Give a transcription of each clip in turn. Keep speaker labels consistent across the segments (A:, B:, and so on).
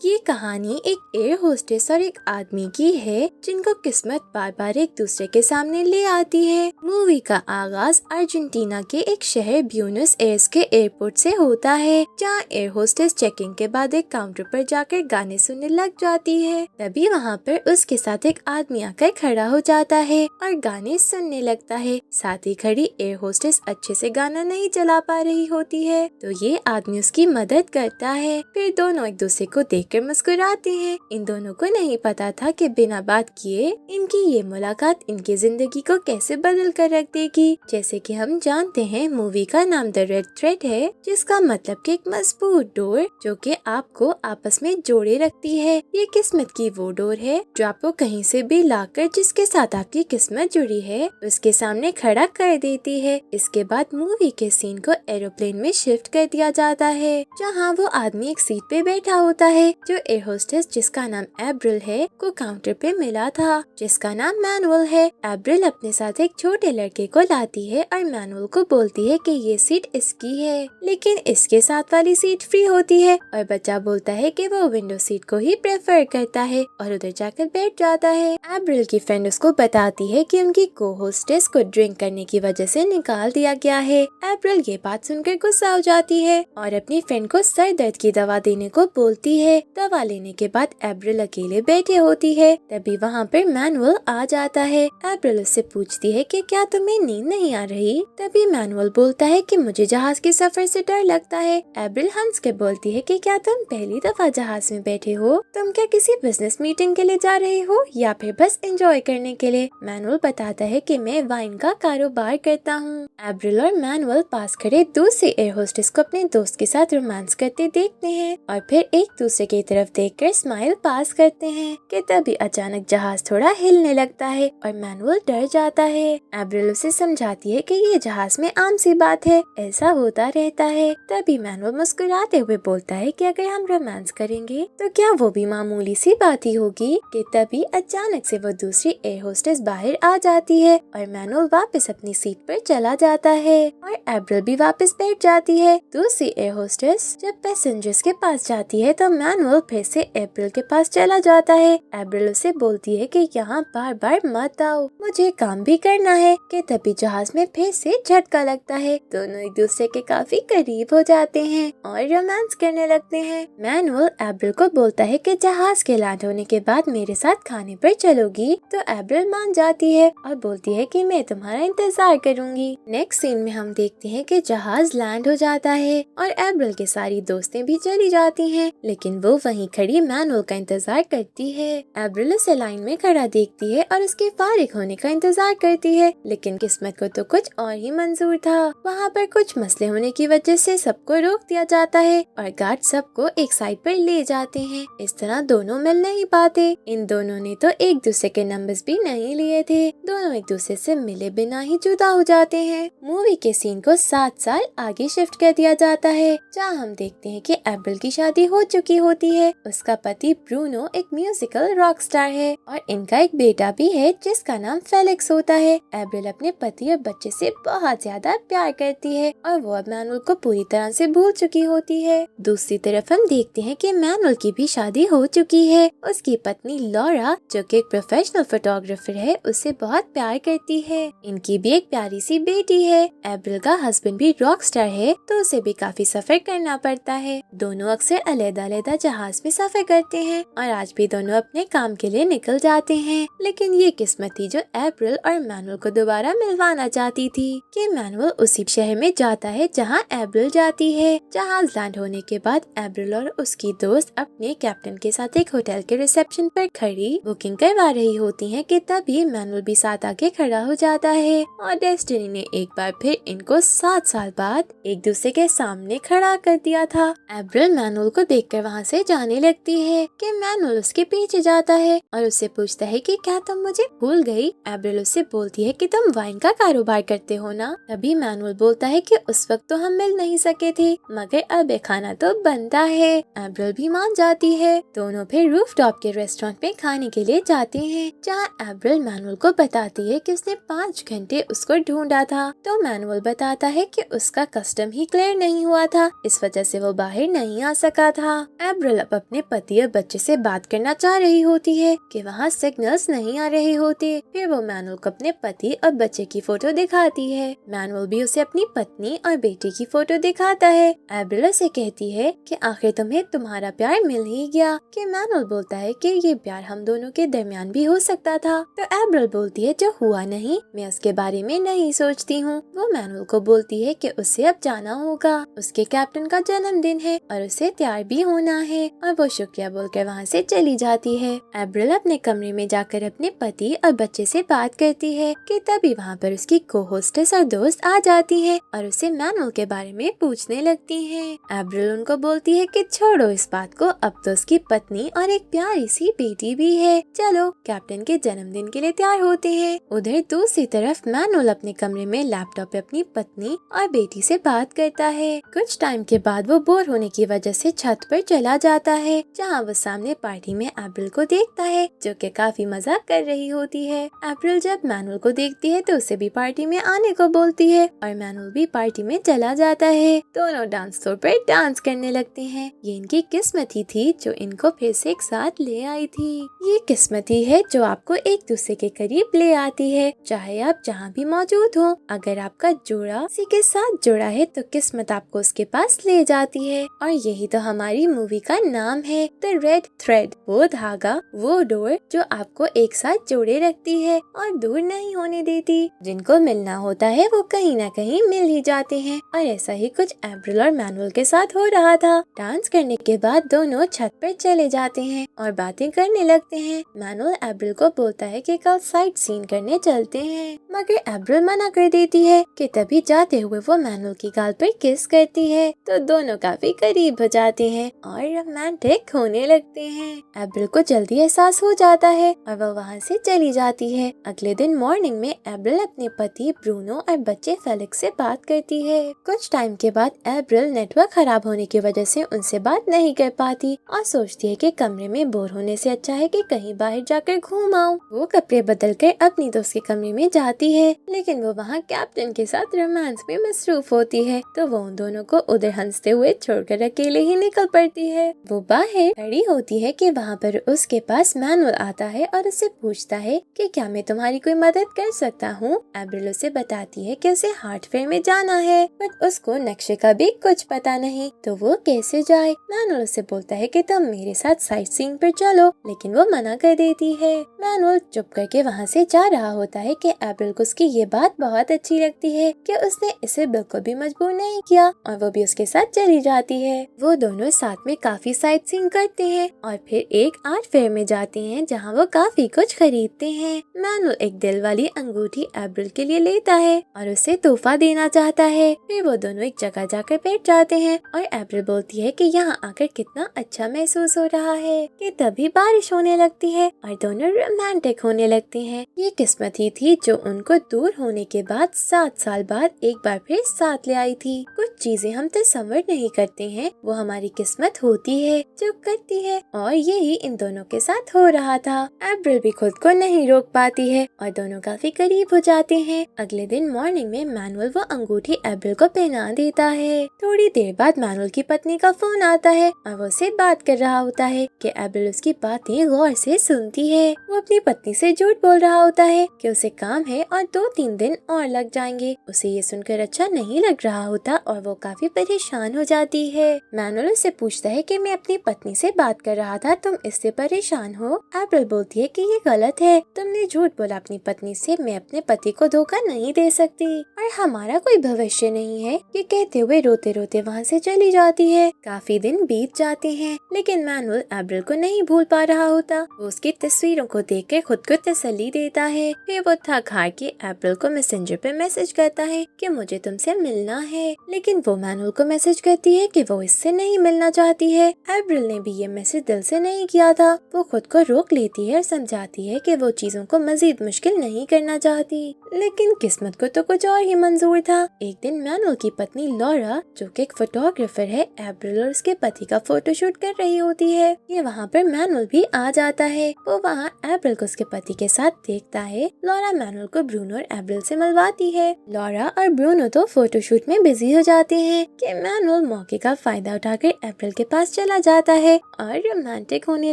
A: ये कहानी एक एयर होस्टेस और एक आदमी की है जिनको किस्मत बार बार एक दूसरे के सामने ले आती है। मूवी का आगाज अर्जेंटीना के एक शहर ब्यूनस एयर्स के एयरपोर्ट से होता है, जहाँ एयर होस्टेस चेकिंग के बाद एक काउंटर पर जाकर गाने सुनने लग जाती है। तभी वहाँ पर उसके साथ एक आदमी आकर खड़ा हो जाता है और गाने सुनने लगता है। साथ ही खड़ी एयर होस्टेस अच्छे से गाना नहीं चला पा रही होती है, तो ये आदमी उसकी मदद करता है। फिर दोनों एक दूसरे को देखकर मुस्कुराते हैं। इन दोनों को नहीं पता था कि बिना बात किए इनकी ये मुलाकात इनकी जिंदगी को कैसे बदल कर रख देगी। जैसे कि हम जानते हैं, मूवी का नाम द रेड थ्रेड है, जिसका मतलब कि एक मजबूत डोर जो कि आपको आपस में जोड़े रखती है। ये किस्मत की वो डोर है जो आपको कहीं से भी लाकर जिसके साथ आपकी किस्मत जुड़ी है उसके सामने खड़ा कर देती है। इसके बाद मूवी के सीन को एरोप्लेन में शिफ्ट कर दिया जाता है, जहाँ वो आदमी एक सीट पे बैठा होता है जो एयर होस्टेस जिसका नाम एब्रिल है को काउंटर पे मिला था, जिसका नाम मैनुअल है। एब्रिल अपने साथ एक छोटे लड़के को लाती है और मैनुअल को बोलती है कि ये सीट इसकी है, लेकिन इसके साथ वाली सीट फ्री होती है और बच्चा बोलता है कि वो विंडो सीट को ही प्रेफर करता है और उधर जाकर बैठ जाता है। एब्रिल की फ्रेंड उसको बताती है कि उनकी को होस्टेस को ड्रिंक करने की वजह से निकाल दिया गया है। एब्रिल ये बात सुनकर गुस्सा हो जाती है और अपनी फ्रेंड को सर दर्द की दवा देने को बोलती है। दवा लेने के बाद एब्रिल अकेले बैठे होती है। तभी वहाँ पर मैनुअल आ जाता है। एब्रिल उससे पूछती है कि क्या तुम्हें नींद नहीं आ रही? तभी मैनुअल बोलता है कि मुझे जहाज के सफर से डर लगता है। एब्रिल हंस के बोलती है कि क्या तुम पहली दफा जहाज में बैठे हो? तुम क्या किसी बिजनेस मीटिंग के लिए जा रहे हो या फिर बस एंजॉय करने के लिए? मैनुअल बताता है कि मैं वाइन का कारोबार करता हूँ। एब्रिल और मैनुअल पास खड़े दूसरे एयर होस्टेस को अपने दोस्त के साथ रोमांस करते देखते हैं और फिर एक दूसरे की तरफ देखकर स्माइल पास करते हैं कि तभी अचानक जहाज थोड़ा हिलने लगता है और मैनुअल डर जाता है। एब्रिल उसे समझाती है कि ये जहाज में आम सी बात है, ऐसा होता रहता है। तभी मैनुअल मुस्कुराते हुए बोलता है कि अगर हम रोमांस करेंगे तो क्या वो भी मामूली सी बात ही होगी। कि तभी अचानक से वो दूसरी एयर होस्टेस बाहर आ जाती है और मैनुअल वापस अपनी सीट पर चला जाता है और एब्रिल भी वापस बैठ जाती है। दूसरी एयर होस्टेस जब पैसेंजर्स के पास जाती है तो मैनुअल फिर से एब्रिल के पास चला जाता है। एब्रिल उसे बोलती है कि यहाँ बार बार मत आओ, मुझे काम भी करना है। कि तभी जहाज में फिर से झटका लगता है। दोनों एक दूसरे के काफी करीब हो जाते हैं और रोमांस करने लगते हैं। मैनुअल एब्रिल को बोलता है कि जहाज के लैंड होने के बाद मेरे साथ खाने पर चलोगी? तो एब्रिल मान जाती है और बोलती है कि मैं तुम्हारा इंतजार करूंगी। नेक्स्ट सीन में हम देखते हैं कि जहाज लैंड हो जाता है और एब्रिल के सारी दोस्तें भी चली जाती हैं, लेकिन वो वहीं खड़ी मैनुअल का इंतजार करती है। एब्रिल उसे लाइन में खड़ा देखती है और उसके फारिग होने का इंतजार करती है, लेकिन किस्मत को तो कुछ और ही मंजूर था। वहाँ पर कुछ मसले होने की वजह से सबको रोक दिया जाता है और गार्ड सबको एक साइड पर ले जाते हैं। इस तरह दोनों मिल नहीं पाते। इन दोनों ने तो एक दूसरे के नंबर्स भी नहीं लिए थे। दोनों एक दूसरे से मिले बिना ही जुदा हो जाते हैं। मूवी के सीन को 7 साल आगे शिफ्ट कर दिया जाता है, जहाँ हम देखते हैं कि एब्रिल की शादी हो चुकी होती है। उसका पति ब्रूनो एक म्यूजिकल रॉक स्टार है और इनका एक बेटा भी है जिसका नाम फेलिक्स होता है। एब्रिल अपने पति और बच्चे से बहुत ज्यादा प्यार करती है और वो अब मैनुअल को पूरी तरह से भूल चुकी होती है। दूसरी तरफ हम देखते हैं कि मैनुअल की भी शादी हो चुकी है। उसकी पत्नी लॉरा जो कि एक प्रोफेशनल फोटोग्राफर है उससे बहुत प्यार करती है। इनकी भी एक प्यारी सी बेटी है। एब्रिल का हस्बैंड भी रॉक स्टार है तो उसे भी काफी सफर करना पड़ता है। दोनों अक्सर अलग-अलग जहाज में सफर करते हैं और आज भी दोनों अपने काम के लिए निकल जाते हैं। लेकिन ये किस्मत थी जो एब्रिल और मैनुअल को दोबारा मिलवाना चाहती थी। कि मैनुअल उसी शहर में जाता है जहाँ एब्रिल जाती है। जहाज लैंड होने के बाद एब्रिल और उसकी दोस्त अपने कैप्टन के साथ एक होटल के रिसेप्शन पर खड़ी बुकिंग करवा रही होती हैं कि तभी मैनुअल भी साथ आके खड़ा हो जाता है और डेस्टिनी ने एक बार फिर इनको 7 साल बाद एक दूसरे के सामने खड़ा कर दिया था। एब्रिल मैनुअल को देखकर वहाँ से जाने लगती है कि मैनुअल उसके पीछे जाता है और उससे पूछता है कि क्या तुम मुझे भूल गई? एब्रिल उससे बोलती है कि तुम वाइन का कारोबार करते हो ना? तभी मैनुअल बोलता है कि उस वक्त तो हम मिल नहीं सके थे, मगर अब खाना तो बनता है। एब्रिल भी मान जाती है। दोनों फिर रूफटॉप के रेस्टोरेंट में खाने के लिए जाते हैं, जहाँ एब्रिल मैनुअल को बताती है कि उसने 5 घंटे उसको ढूंढा था। तो मैनुअल बताता है कि उसका कस्टम ही क्लियर नहीं हुआ था, इस वजह से वो बाहर नहीं आ सका था। एब्रिल एब्रिल अब अपने पति और बच्चे से बात करना चाह रही होती है कि वहाँ सिग्नल्स नहीं आ रहे होते। फिर वो मैनुअल को अपने पति और बच्चे की फोटो दिखाती है। मैनुअल भी उसे अपनी पत्नी और बेटे की फोटो दिखाता है। एब्रिल उसे कहती है कि आखिर तुम्हें तुम्हारा प्यार मिल ही गया। कि मैनुअल बोलता है कि ये प्यार हम दोनों के दरमियान भी हो सकता था। तो एब्रिल बोलती है जो हुआ नहीं मैं उसके बारे में नहीं सोचती हूँ। वो मैनुअल को बोलती है कि उसे अब जाना होगा, उसके कैप्टन का जन्मदिन है और उसे तैयार भी होना है, और वो शुक्रिया बोलकर वहाँ से चली जाती है। एब्रिल अपने कमरे में जाकर अपने पति और बच्चे से बात करती है कि तभी वहाँ पर उसकी को होस्टेस और दोस्त आ जाती है और उसे मैनुअल के बारे में पूछने लगती है। एब्रिल उनको बोलती है कि छोड़ो इस बात को, अब तो उसकी पत्नी और एक प्यारी सी बेटी भी है, चलो कैप्टन के जन्मदिन के लिए तैयार होते हैं। उधर दूसरी तरफ मैनुअल अपने कमरे में लैपटॉप पे अपनी पत्नी और बेटी से बात करता है। कुछ टाइम के बाद वो बोर होने की वजह से छत पर चला जाता है, जहाँ वो सामने पार्टी में एब्रिल को देखता है जो कि काफी मजाक कर रही होती है। एब्रिल जब मैनुअल को देखती है तो उसे भी पार्टी में आने को बोलती है और मैनुअल भी पार्टी में चला जाता है। दोनों डांस फ्लोर पर डांस करने लगते हैं। ये इनकी किस्मत ही थी जो इनको फिर से एक साथ ले आई थी। ये किस्मत ही है जो आपको एक दूसरे के करीब ले आती है, चाहे आप जहाँ भी मौजूद हो। अगर आपका जोड़ा किसी के साथ जुड़ा है तो किस्मत आपको उसके पास ले जाती है। और यही तो हमारी मूवी का नाम है, द रेड थ्रेड, वो धागा, वो डोर जो आपको एक साथ जोड़े रखती है और दूर नहीं होने देती। जिनको मिलना होता है वो कहीं न कहीं मिल ही जाते हैं, और ऐसा ही कुछ एब्रिल और मैनुअल के साथ हो रहा था। डांस करने के बाद दोनों छत पर चले जाते हैं और बातें करने लगते हैं। मैनुअल एब्रिल को बोलता है कि कल साइट सीन करने चलते हैं, मगर एब्रिल मना कर देती है। कि तभी जाते हुए वो मैनुअल की गाल पर किस करती है तो दोनों काफी करीब हो जाते हैं और रोमांटिक होने लगते हैं। एब्रिल को जल्दी एहसास हो जाता है और वो वहाँ से चली जाती है। अगले दिन मॉर्निंग में एब्रिल अपने पति ब्रूनो और बच्चे फेलिक्स से बात करती है। कुछ टाइम के बाद एब्रिल नेटवर्क खराब होने की वजह से उनसे बात नहीं कर पाती और सोचती है कि कमरे में बोर होने से अच्छा है कि कहीं बाहर जाकर घूम आऊं। वो कपड़े बदल कर अपनी दोस्त के कमरे में जाती है, लेकिन वो वहाँ कैप्टन के साथ रोमांस में मसरूफ होती है, तो वो उन दोनों को उधर हंसते हुए छोड़कर अकेले ही निकल पड़ती है। वो बाहर खड़ी होती है कि वहाँ पर उसके पास मैनुअल आता है और उससे पूछता है कि क्या मैं तुम्हारी कोई मदद कर सकता हूँ। एब्रिल उसे बताती है कि उसे हार्ट फेयर में जाना है, बट उसको नक्शे का भी कुछ पता नहीं, तो वो कैसे जाए। मैनुअल उसे बोलता है कि तुम मेरे साथ साइट सीइंग पर चलो, लेकिन वो मना कर देती है। मैनुअल चुप करके वहाँ से जा रहा होता है कि एब्रिल को उसकी ये बात बहुत अच्छी लगती है कि उसने इसे बिल्कुल भी मजबूर नहीं किया और वो भी उसके साथ चली जाती है। वो दोनों साथ में काफी साइट सीइंग करते हैं और फिर एक आर्ट फेयर में जाते हैं जहाँ वो काफी कुछ खरीदते हैं। मैनुअल एक दिल वाली अंगूठी एब्रिल के लिए लेता है और उसे तोहफा देना चाहता है। फिर वो दोनों एक जगह जाकर बैठ जाते हैं और एब्रिल बोलती है कि यहाँ आकर कितना अच्छा महसूस हो रहा है। कि तभी बारिश होने लगती है और दोनों रोमांटिक होने लगते हैं। ये किस्मत ही थी जो उनको दूर होने के बाद 7 साल बाद एक बार फिर साथ ले आई थी। कुछ चीजें हम तस्वर नहीं करते हैं, वो हमारी किस्मत होती है जो करती है, और यही इन दोनों के साथ हो रहा था। एब्रिल भी खुद को नहीं रोक पाती है और दोनों काफी करीब हो जाते हैं। अगले दिन मॉर्निंग में मैनुअल वो अंगूठी एब्रिल को पहना देता है। थोड़ी देर बाद मैनुअल की पत्नी का फोन आता है और वो उससे बात कर रहा होता है कि एब्रिल उसकी बातें गौर से सुनती है। वो अपनी पत्नी से झूठ बोल रहा होता है कि उसे काम है और 2-3 दिन और लग जाएंगे। उसे ये सुनकर अच्छा नहीं लग रहा होता और वो काफी परेशान हो जाती है। मैनुअल उससे पूछता है कि मैं अपनी पत्नी से बात कर रहा था, तुम इससे परेशान हो। एब्रिल बोलती है कि ये गलत है, तुमने झूठ बोला अपनी पत्नी से, मैं अपने पति को धोखा नहीं दे सकती और हमारा कोई भविष्य नहीं है। ये कहते हुए रोते रोते वहाँ से चली जाती है। काफी दिन बीत जाते हैं, लेकिन मैनुअल एब्रिल को नहीं भूल पा रहा होता। वो उसकी तस्वीरों को देखकर खुद को तसल्ली देता है। फिर वो थक हार के एब्रिल को मैसेंजर पे मैसेज करता है कि मुझे तुमसे मिलना है, लेकिन वो मैनुअल को मैसेज करती है कि वो इससे नहीं मिलना चाहती है। एब्रिल ने भी ये मैसेज दिल से नहीं किया था। वो खुद को रोक लेती है और समझाती है कि वो चीजों को मजीद मुश्किल नहीं करना चाहती, लेकिन किस्मत को तो कुछ और ही मंजूर था। एक दिन मैनुअल की पत्नी लॉरा, जो कि एक फोटोग्राफर है, एब्रिल और उसके पति का फोटोशूट कर रही होती है। ये वहाँ पर मैनुअल भी आ जाता है। वो वहाँ एब्रिल को उसके पति के साथ देखता है। लॉरा मैनुअल को ब्रूनो और एब्रिल से मिलवाती है। लॉरा और ब्रूनो तो फोटोशूट में बिजी हो जाते हैं कि मैनुअल मौके का फायदा उठाकर एब्रिल के पास चला जाता है और रोमांटिक होने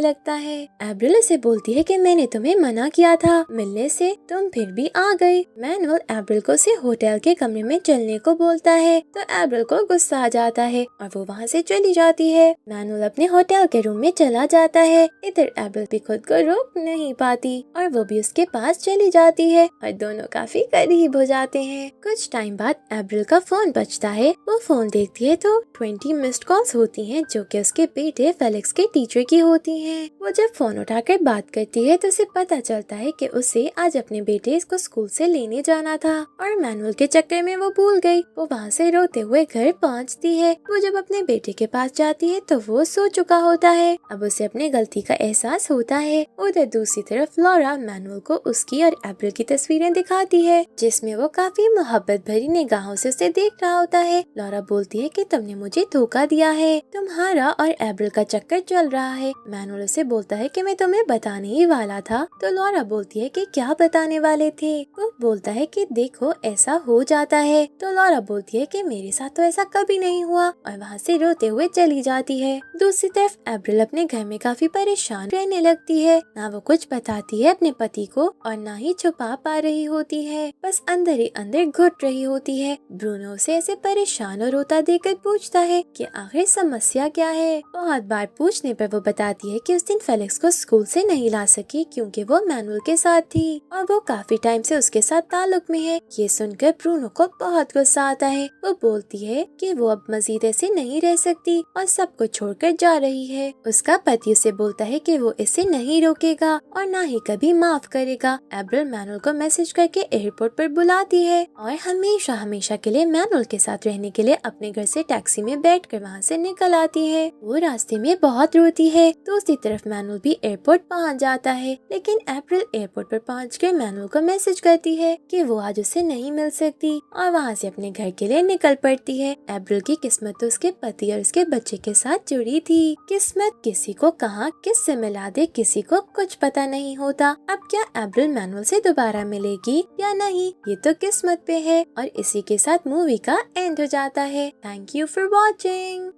A: लगता है। एप्रिल उसे बोलती है कि मैंने तुम्हें मना किया था मिलने से, तुम फिर भी आ गई। मैनुअल एप्रिल को उसे होटल के कमरे में चलने को बोलता है तो एप्रिल को गुस्सा आ जाता है और वो वहाँ से चली जाती है। मैनुअल अपने होटल के रूम में चला जाता है। इधर एप्रिल भी खुद को रोक नहीं पाती और वो भी उसके पास चली जाती है और दोनों काफी करीब हो जाते हैं। कुछ टाइम बाद एप्रिल का फोन बजता है। वो फोन देखती है तो 20 मिस्ड कॉल्स होती हैं जो कि उसके बेटे फेलिक्स के टीचर की होती हैं। वो जब फोन उठाकर बात करती है तो उसे पता चलता है कि उसे आज अपने बेटे इसको स्कूल से लेने जाना था और मैनुअल के चक्कर में वो भूल गई। वो वहाँ से रोते हुए घर पहुँचती है। वो जब अपने बेटे के पास जाती है तो वो सो चुका होता है। अब उसे अपनी गलती का एहसास होता है। उधर दूसरी तरफ लॉरा मैनुअल को उसकी और एप्रिल की तस्वीरें दिखाती है जिसमें वो काफी मोहब्बत भरी निगाहों से उसे देख रहा होता है। लॉरा बोलती है कि तुमने मुझे धोखा दिया है, तुम्हारा और एप्रिल का चक्कर चल रहा है। मैनुअल उसे बोलता है कि मैं तुम्हें बताने ही वाला था। तो लॉरा बोलती है कि क्या बताने वाले थे। वो बोलता है कि देखो ऐसा हो जाता है। तो लॉरा बोलती है कि मेरे साथ तो ऐसा कभी नहीं हुआ और वहाँ से रोते हुए चली जाती है। दूसरी तरफ एप्रिल अपने घर में काफी परेशान रहने लगती है। ना वो कुछ बताती है अपने पति को और ना ही छुपा पा रही होती है, बस अंदर ही अंदर घुट रही होती है। ब्रूनो उसे ऐसे परेशान और रोता देखकर पूछता है कि आखिर समस्या क्या है। बहुत बार पूछने पर वो बताती है कि उस दिन फेलिक्स को स्कूल से नहीं ला सकी क्योंकि वो मैनुअल के साथ थी और वो काफी टाइम से उसके साथ ताल्लुक में है। ये सुनकर ब्रूनो को बहुत गुस्सा आता है। वो बोलती है कि वो अब मजीद ऐसे नहीं रह सकती और सबको छोड़कर जा रही है। उसका पति उसे बोलता है कि वो इसे नहीं रोकेगा और ना ही कभी माफ करेगा। एप्रिल मैनुअल को मैसेज करके एयरपोर्ट पर बुलाती है और हमेशा हमेशा के लिए मैनुअल के साथ रहने के लिए अपने घर से टैक्सी में बैठकर वहाँ से निकल आती है। वो रास्ते में बहुत रोती है। दूसरी तरफ मैनुअल भी एयरपोर्ट पहुँच जाता है, लेकिन एप्रिल एयरपोर्ट पर पहुँचकर मैनुअल को मैसेज करती है कि वो आज उसे नहीं मिल सकती और वहाँ से अपने घर के लिए निकल पड़ती है। एप्रिल की किस्मत तो उसके पति और उसके बच्चे के साथ जुड़ी थी। किस्मत किसी को कहाँ किससे मिला दे किसी को कुछ पता नहीं होता। अब क्या एप्रिल मैनुअल से दोबारा मिलेगी या नहीं, ये तो किस्मत पे है। और इसी के साथ मूवी का एंड हो जाता है। Thank you for watching.